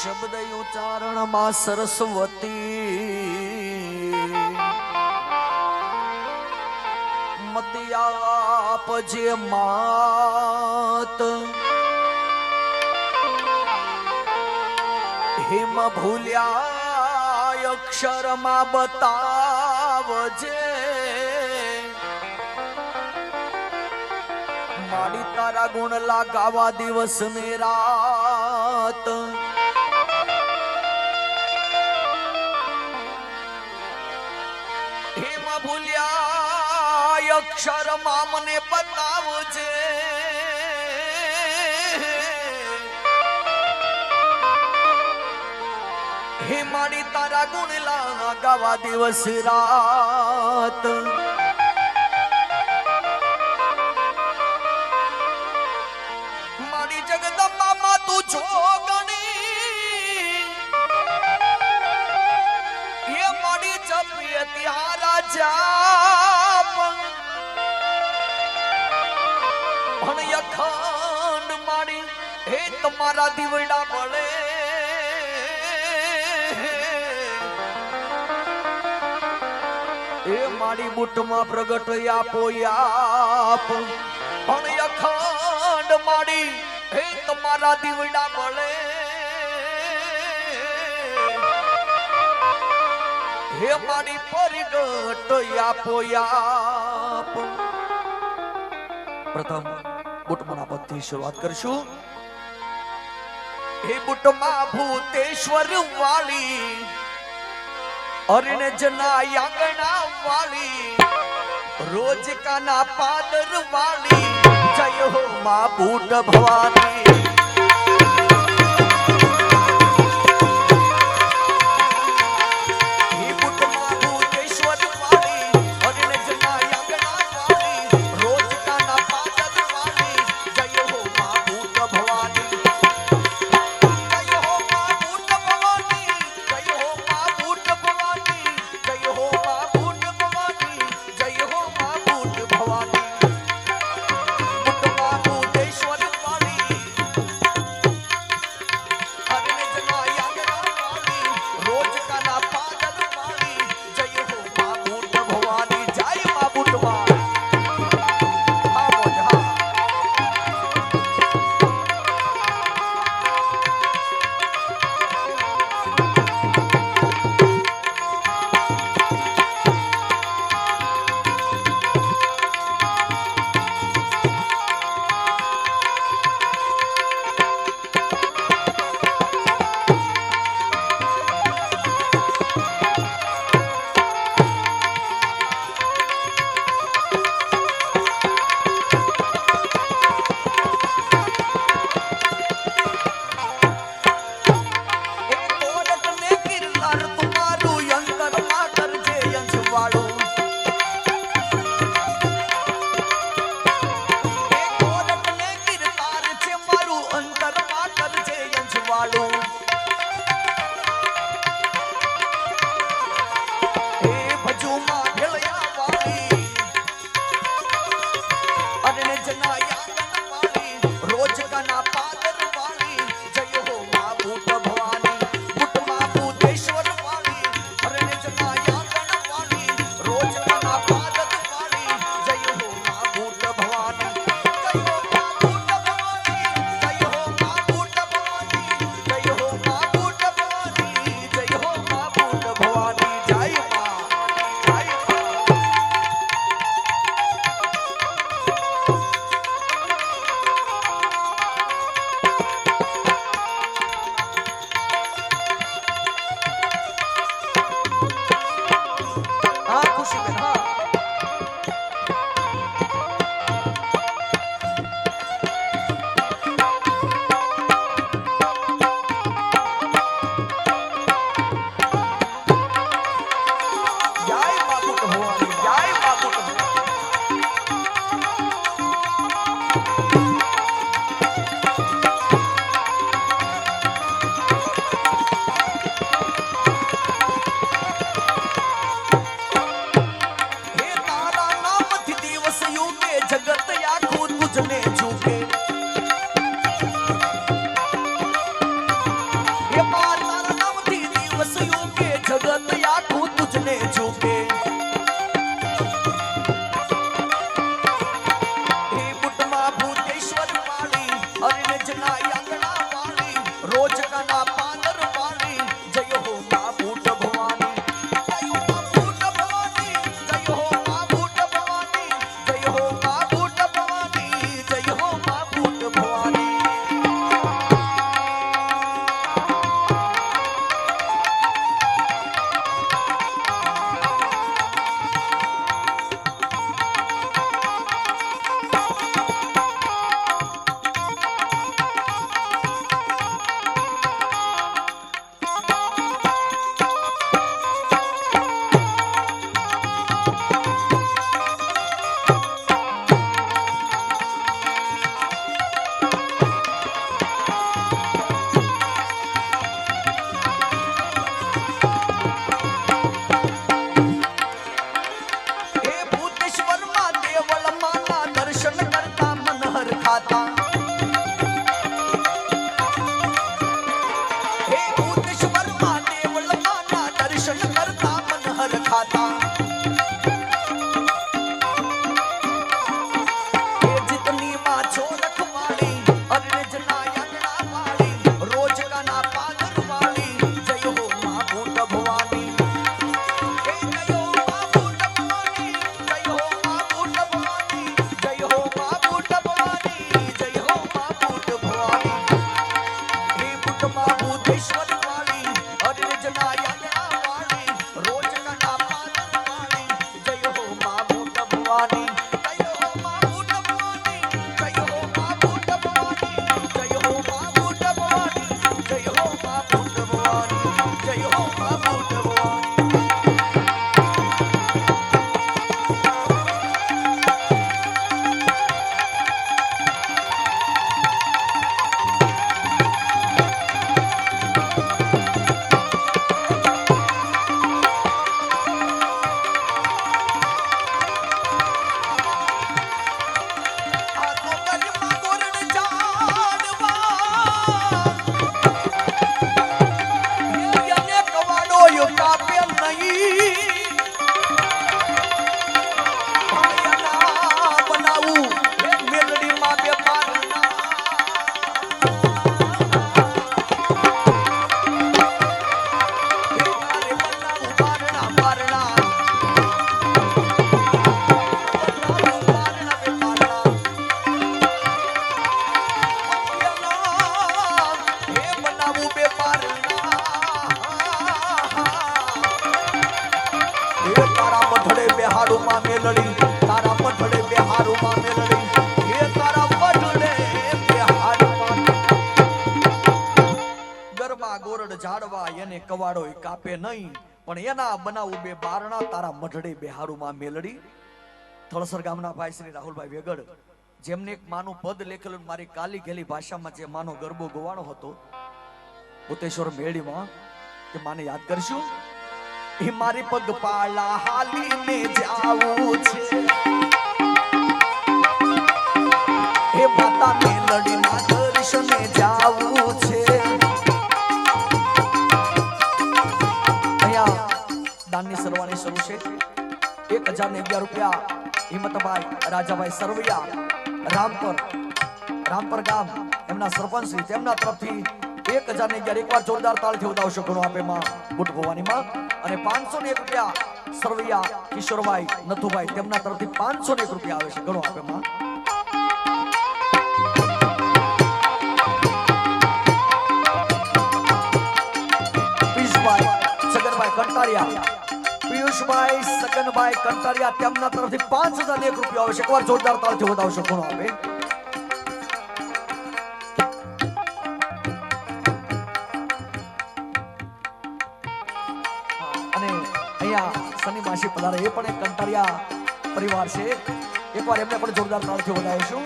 શબ્દ ઉચ્ચારણમાં સરસ્વતી મતિયા પજે માત હિમ ભૂલ્યા અક્ષરમાં બતાવજે માડી તારા ગુણ લાગાવા દિવસ ને રાત હિમ ભૂલ્યા અક્ષરમાં મને બતાવજે હે માડી તારા ગુણ લાગાવા દિવસ રાત માડી જગદંબા માં તું જોગણી એ માડી જપીએ ત્યાં રાજા પણ અખંડ માડી હે તમારા દીવડા બળે એ માડી બુટમાં પ્રગટ આપો યાપ પણ અખંડ માડી હે તમારા દીવડા બળે હે માડી પરિગટ આપો યાપ પ્રથમ બુટમાં પદથી શરૂઆત કરશું હે બુટમાં ભૂતેશ્વર વાળી અરણે जना आंगना वाली रोज काना पादर वाली जय हो मां बूट भवानी ઝાડવા એને કવાડો કાપે નહીં, પણ એના બનાવું બે બારણા તારા મઢડે બેહારું માં મેલડી. થળસર ગામના ભાઈ શ્રી રાહુલભાઈ વેગડ, જેમને એક માનું પદ લેખેલું મારી કાલી ગેલી ભાષામાં જે માનો ગરબો ગવાણો હતો ભૂતેશ્વર મેળીમાં, કે માને યાદ કરશું. એ મારી પગપાળા હાલીને જાવું છે, હે માતા મેલડીના દર્શને જાવું છે. અહીંયા દાનની સરવાણી શરૂ છે. 1011 રૂપિયા હિંમતભાઈ રાજાભાઈ સરવૈયા રામપર ગામ એમના સરપંચ શ્રી તેમના તરફથી 1011 એકવાર જોરદાર તાળીથી વધાવશો. ઘણો આપે માં બુટ ભવાની માં. અને 501 રૂપિયા સરવૈયા કિશોરભાઈ નથુભાઈ તેમના તરફથી 501 રૂપિયા આવે છે. ઘણો આપે માં. પિયુષભાઈ સગનભાઈ કંટારિયા તેમના તરફથી 5001 રૂપિયા આવશે. એકવાર જોરદાર તાળીથી વધાવશો. ઘણો આપે. અને અહીંયા સની માસી પધારે, એ પણ એક કંટારિયા પરિવાર છે. એકવાર એમને પણ જોરદાર તાળીથી વધાવીશું.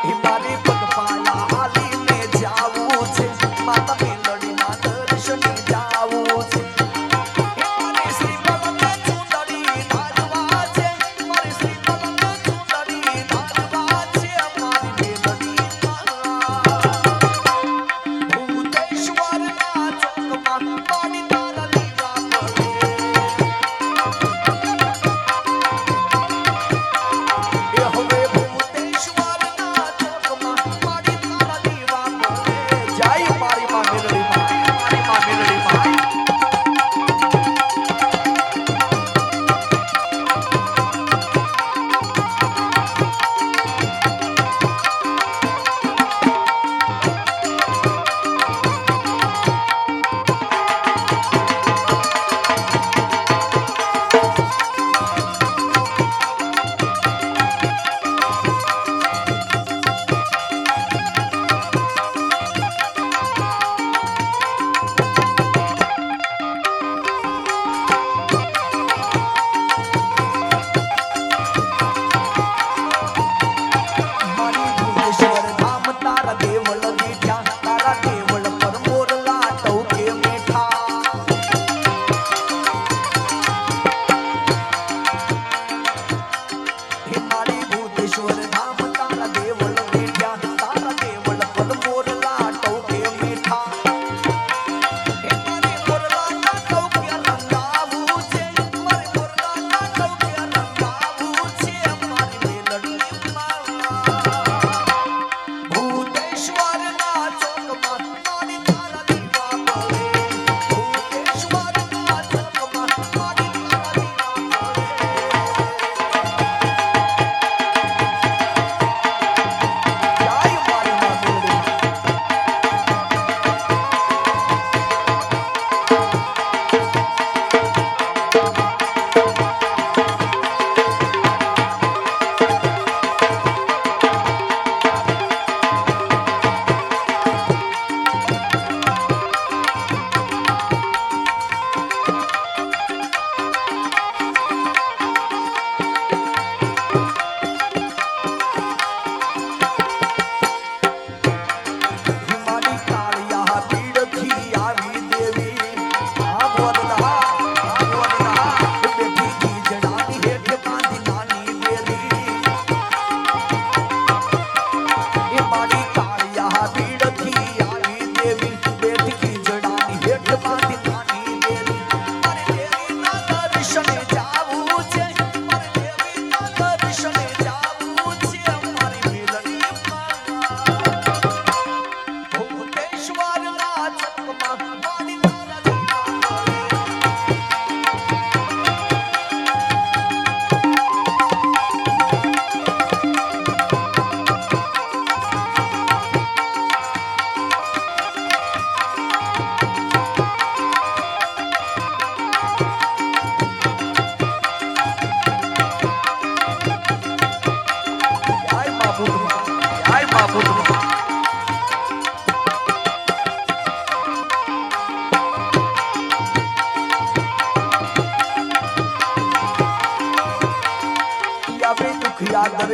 હિમારી પગપાળા હાલીને જાવું છે, માતા મેલડીના દર્શને જાવું છે.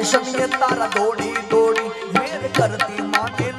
દર્શનીય તારા દોડી દોડી વેર કરતી માને